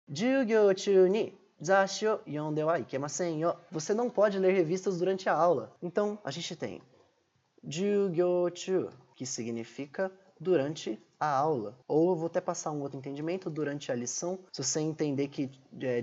Jugyo chu ni zashi o yonde wa ikemasen yo. Você não pode ler revistas durante a aula. Então, a gente tem Jugyo chu, que significa durante a aula. Ou eu vou até passar um outro entendimento durante a lição. Se você entender que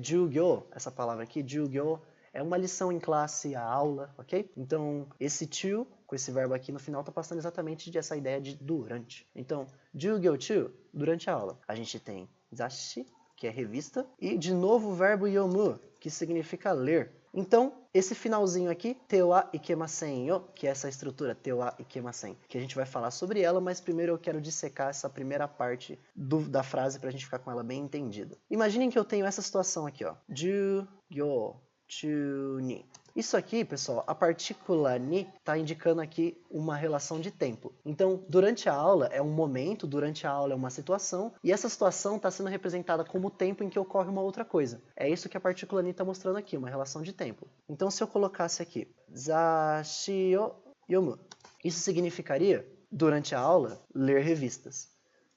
Jugyo, essa palavra aqui, Jugyo, é uma lição em classe, a aula, ok? Então, esse chu, com esse verbo aqui no final, está passando exatamente essa ideia de durante. Então, Jugyo chu, durante a aula. A gente tem zashi, que é revista, e de novo o verbo yomu, que significa ler. Então, esse finalzinho aqui, te wa ikemasen yo, que é essa estrutura, te wa ikemasen, que a gente vai falar sobre ela, mas primeiro eu quero dissecar essa primeira parte da frase para a gente ficar com ela bem entendida. Imaginem que eu tenho essa situação aqui, ó. Jugyo chu ni. Isso aqui, pessoal, a partícula ni está indicando aqui uma relação de tempo. Então, durante a aula é um momento, durante a aula é uma situação, e essa situação está sendo representada como o tempo em que ocorre uma outra coisa. É isso que a partícula ni está mostrando aqui, uma relação de tempo. Então, se eu colocasse aqui, zashi o yomu, isso significaria, durante a aula, ler revistas.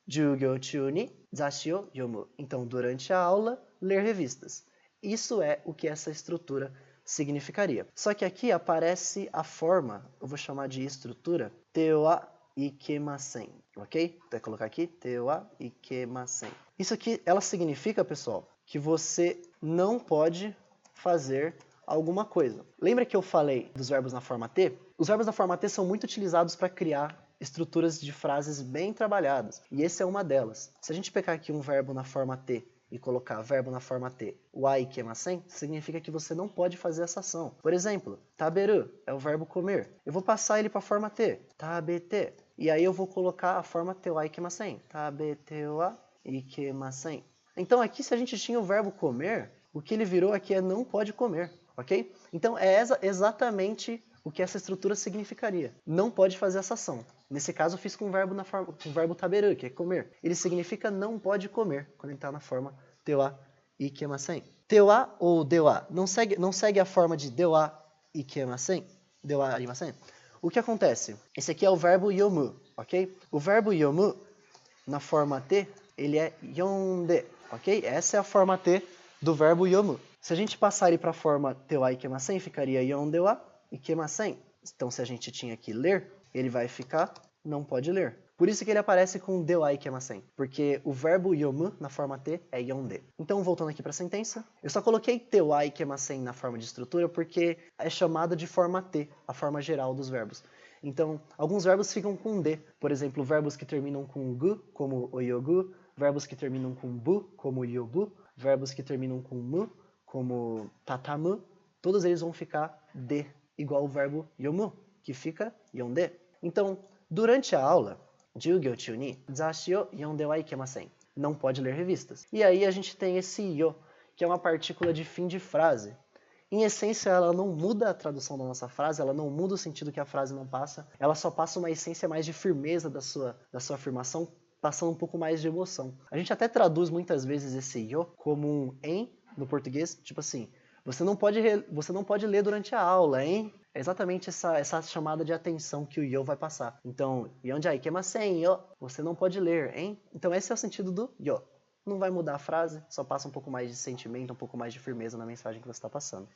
Jugyo chu ni zashi o yomu. Então, durante a aula, ler revistas. Isso é o que essa estrutura significaria. Só que aqui aparece a forma, eu vou chamar de estrutura, te wa ikemasen, ok? Vou colocar aqui, te wa ikemasen. Isso aqui, ela significa, pessoal, que você não pode fazer alguma coisa. Lembra que eu falei dos verbos na forma T? Os verbos na forma T são muito utilizados para criar estruturas de frases bem trabalhadas, e esse é uma delas. Se a gente pegar aqui um verbo na forma T e colocar verbo na forma T, wa ikemasen, significa que você não pode fazer essa ação. Por exemplo, taberu é o verbo comer. Eu vou passar ele para a forma T, tabete. E aí eu vou colocar a forma te wa ikemasen, tabete wa ikemasen. Então aqui, se a gente tinha o verbo comer, o que ele virou aqui é não pode comer, ok? Então é exatamente o que essa estrutura significaria. Não pode fazer essa ação. Nesse caso, eu fiz com o verbo taberu, que é comer. Ele significa não pode comer, quando ele está na forma te wa ikemasen. Te wa ou de wa não segue a forma de wa ikemasen, de wa arimasen. O que acontece? Esse aqui é o verbo yomu, ok? O verbo yomu, na forma T, ele é yonde, ok? Essa é a forma T do verbo yomu. Se a gente passar ele para a forma te wa ikemasen, ficaria yonde wa ikemasen. Então, se a gente tinha que ler, ele vai ficar não pode ler. Por isso que ele aparece com de wa ikemasen, porque o verbo yomu na forma T é yonde. Então, voltando aqui para a sentença, eu só coloquei te wa ikemasen na forma de estrutura porque é chamada de forma T, a forma geral dos verbos. Então, alguns verbos ficam com D, por exemplo, verbos que terminam com gu, como o yogu, verbos que terminam com bu, como o yobu, verbos que terminam com mu, como tatamu, todos eles vão ficar D, igual o verbo yomu, que fica yonde. Então, durante a aula, Jugyo chu ni zashi o yonde wa ikemasen. Não pode ler revistas. E aí a gente tem esse yo, que é uma partícula de fim de frase. Em essência, ela não muda a tradução da nossa frase, ela não muda o sentido que a frase não passa, ela só passa uma essência mais de firmeza da sua afirmação, passando um pouco mais de emoção. A gente até traduz muitas vezes esse yo como um em no português, tipo assim, você não pode ler durante a aula, hein? É exatamente essa chamada de atenção que o yo vai passar. Então, yonde ikemasen yo, você não pode ler, hein? Então esse é o sentido do yo. Não vai mudar a frase, só passa um pouco mais de sentimento, um pouco mais de firmeza na mensagem que você está passando.